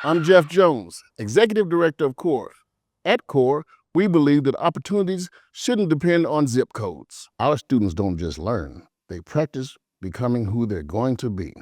I'm Jeff Jones, Executive Director of CORE. At CORE, we believe that opportunities shouldn't depend on zip codes. Our students don't just learn, they practice becoming who they're going to be.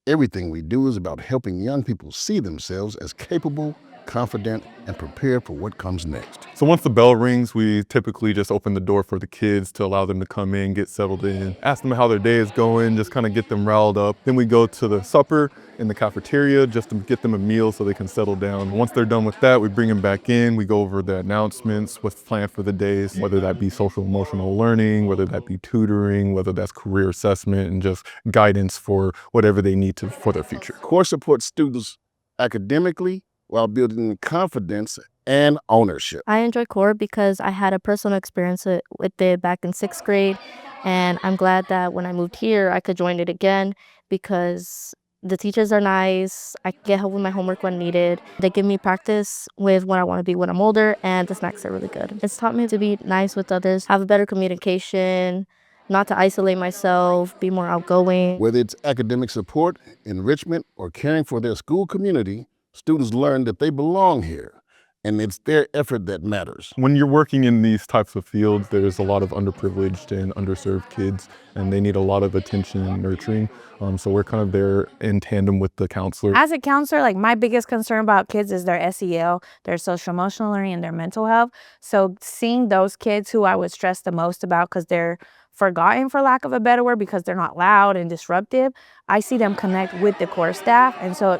Everything we do is about helping young people see themselves as capable, confident, and prepared for what comes next. So once the bell rings, we typically just open the door for the kids to allow them to come in, get settled in, ask them how their day is going, just kind of get them riled up. Then we go to the supper in the cafeteria just to get them a meal so they can settle down. Once they're done with that, we bring them back in, we go over the announcements, what's planned for the days, whether that be social emotional learning, whether that be tutoring, whether that's career assessment, and just guidance for whatever they need to for their future. CORE supports students academically while building confidence and ownership. I enjoy CORE because I had a personal experience with it back in 6th grade, and I'm glad that when I moved here, I could join it again because the teachers are nice. I can get help with my homework when needed. They give me practice with what I want to be when I'm older, and the snacks are really good. It's taught me to be nice with others, have a better communication, not to isolate myself, be more outgoing. Whether it's academic support, enrichment, or caring for their school community, students learn that they belong here, and it's their effort that matters. When you're working in these types of fields, there's a lot of underprivileged and underserved kids, and they need a lot of attention and nurturing. So we're kind of there in tandem with the counselor. As a counselor, like my biggest concern about kids is their SEL, their social emotional learning, and their mental health. So seeing those kids who I would stress the most about because they're forgotten, for lack of a better word, because they're not loud and disruptive, I see them connect with the CORE staff. And so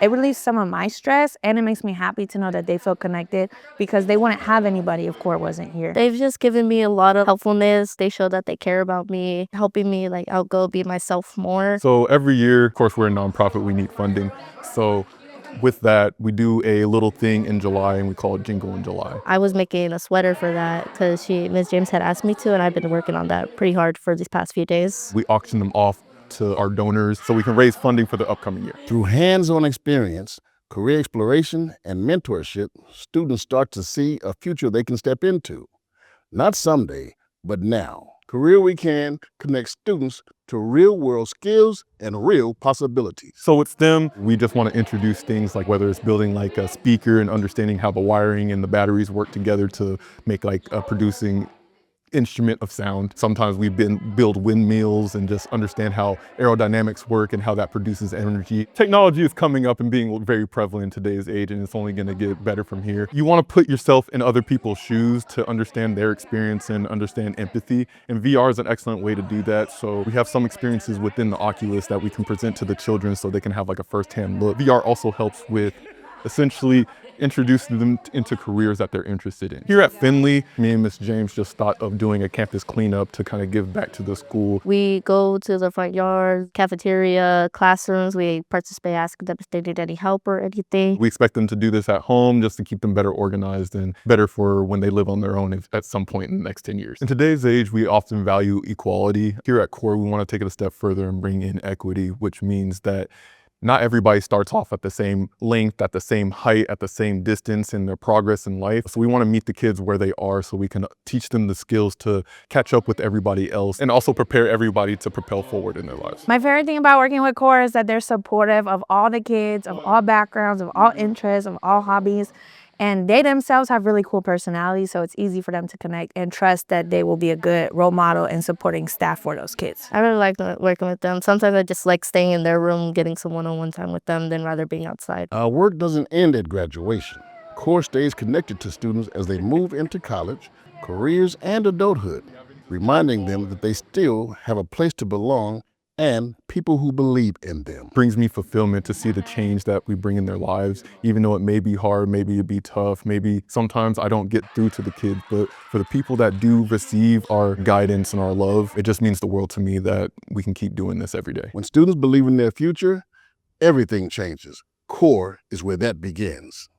it relieves some of my stress, and it makes me happy to know that they feel connected because they wouldn't have anybody if CORE wasn't here. They've just given me a lot of helpfulness. They show that they care about me, helping me outgo, be myself more. So every year, of course, we're a nonprofit, we need funding. So with that, we do a little thing in July, and we call it Jingle in July. I was making a sweater for that because Ms. James had asked me to, and I've been working on that pretty hard for these past few days. We auction them off to our donors so we can raise funding for the upcoming year. Through hands-on experience, career exploration, and mentorship, students start to see a future they can step into. Not someday, but now. Career We Can connects students to real-world skills and real possibilities. So with STEM, we just want to introduce things like whether it's building like a speaker and understanding how the wiring and the batteries work together to make like a producing instrument of sound. Sometimes we build windmills and just understand how aerodynamics work and how that produces energy. Technology is coming up and being very prevalent in today's age, and it's only going to get better from here. You want to put yourself in other people's shoes to understand their experience and understand empathy, and VR is an excellent way to do that. So we have some experiences within the Oculus that we can present to the children so they can have like a first-hand look. VR also helps with essentially introducing them into careers that they're interested in. Here at Findlay, me and Ms. James just thought of doing a campus cleanup to kind of give back to the school. We go to the front yard, cafeteria, classrooms. We participate, ask them if they need any help or anything. We expect them to do this at home just to keep them better organized and better for when they live on their own at some point in the next 10 years. In today's age, we often value equality. Here at CORE, we want to take it a step further and bring in equity, which means that not everybody starts off at the same length, at the same height, at the same distance in their progress in life. So we want to meet the kids where they are so we can teach them the skills to catch up with everybody else and also prepare everybody to propel forward in their lives. My favorite thing about working with CORE is that they're supportive of all the kids, of all backgrounds, of all interests, of all hobbies. And they themselves have really cool personalities, so it's easy for them to connect and trust that they will be a good role model and supporting staff for those kids. I really like working with them. Sometimes I just like staying in their room, getting some one-on-one time with them than rather being outside. Our work doesn't end at graduation. CORE stays connected to students as they move into college, careers, and adulthood, reminding them that they still have a place to belong and people who believe in them. Brings me fulfillment to see the change that we bring in their lives, even though it may be hard, maybe it be tough, maybe sometimes I don't get through to the kids, but for the people that do receive our guidance and our love, it just means the world to me that we can keep doing this every day. When students believe in their future, everything changes. CORE is where that begins.